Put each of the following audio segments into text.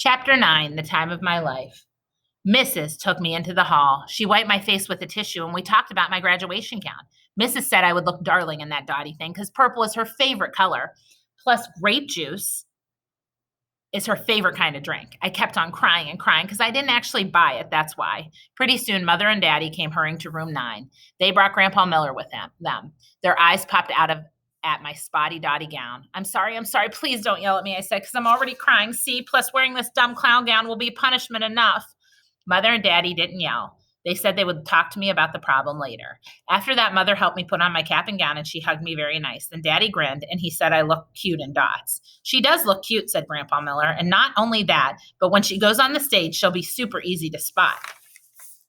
Chapter 9, The Time of My Life. Mrs. took me into the hall. She wiped my face with a tissue and we talked about my graduation gown. Mrs. said I would look darling in that dotty thing because purple is her favorite color. Plus, grape juice is her favorite kind of drink. I kept on crying and crying because I didn't actually buy it. That's why. Pretty soon, Mother and Daddy came hurrying to room 9. They brought Grandpa Miller with them. Their eyes popped out at my spotty dotty gown. I'm sorry. Please don't yell at me, I said, because I'm already crying. See, plus wearing this dumb clown gown will be punishment enough. Mother and Daddy didn't yell. They said they would talk to me about the problem later. After that, Mother helped me put on my cap and gown, and she hugged me very nice. Then Daddy grinned, and he said I look cute in dots. She does look cute, said Grandpa Miller, and not only that, but when she goes on the stage, she'll be super easy to spot.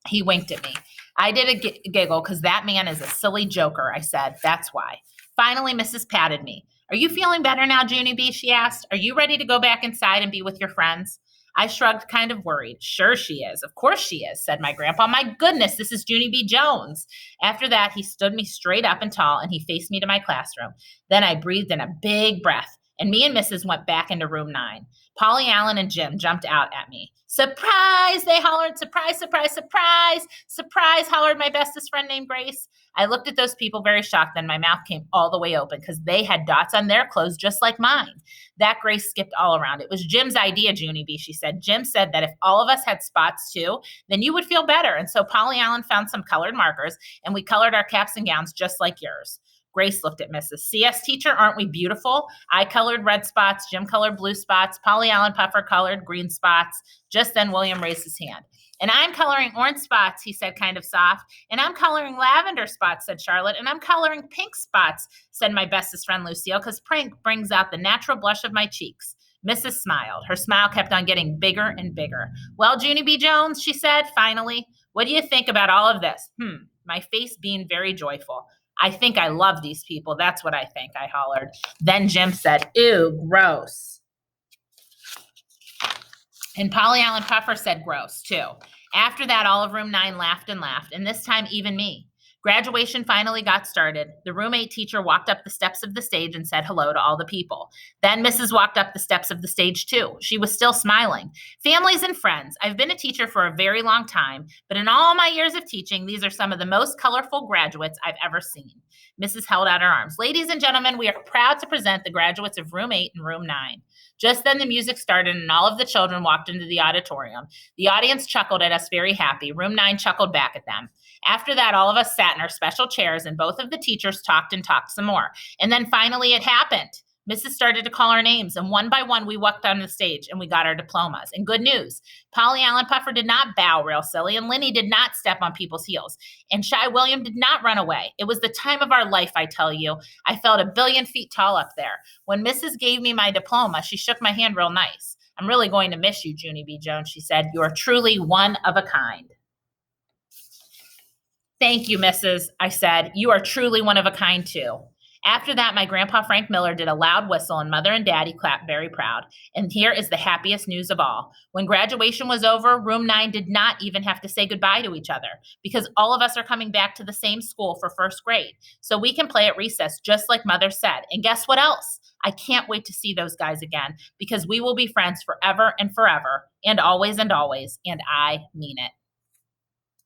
He winked at me. I did a giggle because that man is a silly joker, I said. That's why. Finally, Mrs. patted me. Are you feeling better now, Junie B., she asked. Are you ready to go back inside and be with your friends? I shrugged, kind of worried. Sure she is. Of course she is, said my grandpa. My goodness, this is Junie B. Jones. After that, he stood me straight up and tall, and he faced me to my classroom. Then I breathed in a big breath, and me and Mrs. went back into room 9. Polly Allen and Jim jumped out at me. Surprise, they hollered. Surprise, surprise, surprise. Surprise, hollered my bestest friend named Grace. I looked at those people very shocked, then my mouth came all the way open because they had dots on their clothes just like mine. That Grace skipped all around. It was Jim's idea, Junie B., she said. Jim said that if all of us had spots too, then you would feel better. And so Polly Allen found some colored markers, and we colored our caps and gowns just like yours. Grace looked at Mrs. CS teacher, aren't we beautiful? I colored red spots, Jim colored blue spots, Polly Allen Puffer colored green spots. Just then William raised his hand. And I'm coloring orange spots, he said, kind of soft. And I'm coloring lavender spots, said Charlotte. And I'm coloring pink spots, said my bestest friend Lucille, because pink brings out the natural blush of my cheeks. Mrs. smiled. Her smile kept on getting bigger and bigger. Well, Junie B. Jones, she said, finally, what do you think about all of this? My face being very joyful. I think I love these people. That's what I think, I hollered. Then Jim said, ew, gross. And Polly Allen Puffer said gross, too. After that, all of room 9 laughed and laughed, and this time even me. Graduation finally got started. The room 8 teacher walked up the steps of the stage and said hello to all the people. Then Mrs. walked up the steps of the stage, too. She was still smiling. Families and friends, I've been a teacher for a very long time, but in all my years of teaching, these are some of the most colorful graduates I've ever seen. Mrs. held out her arms. Ladies and gentlemen, we are proud to present the graduates of room 8 and room 9. Just then the music started and all of the children walked into the auditorium. The audience chuckled at us very happy. Room 9 chuckled back at them. After that, all of us sat in our special chairs and both of the teachers talked and talked some more. And then finally it happened. Mrs. started to call our names, and one by one we walked on the stage and we got our diplomas. And good news, Polly Allen Puffer did not bow real silly, and Linny did not step on people's heels, and Shy William did not run away. It was the time of our life, I tell you. I felt 1,000,000,000 feet tall up there. When Mrs. gave me my diploma, she shook my hand real nice. I'm really going to miss you, Junie B. Jones, she said. You are truly one of a kind. Thank you, Mrs., I said. You are truly one of a kind, too. After that, my grandpa Frank Miller did a loud whistle, and Mother and Daddy clapped very proud. And here is the happiest news of all. When graduation was over, room 9 did not even have to say goodbye to each other because all of us are coming back to the same school for first grade. So we can play at recess just like Mother said. And guess what else? I can't wait to see those guys again because we will be friends forever and forever and always, and I mean it.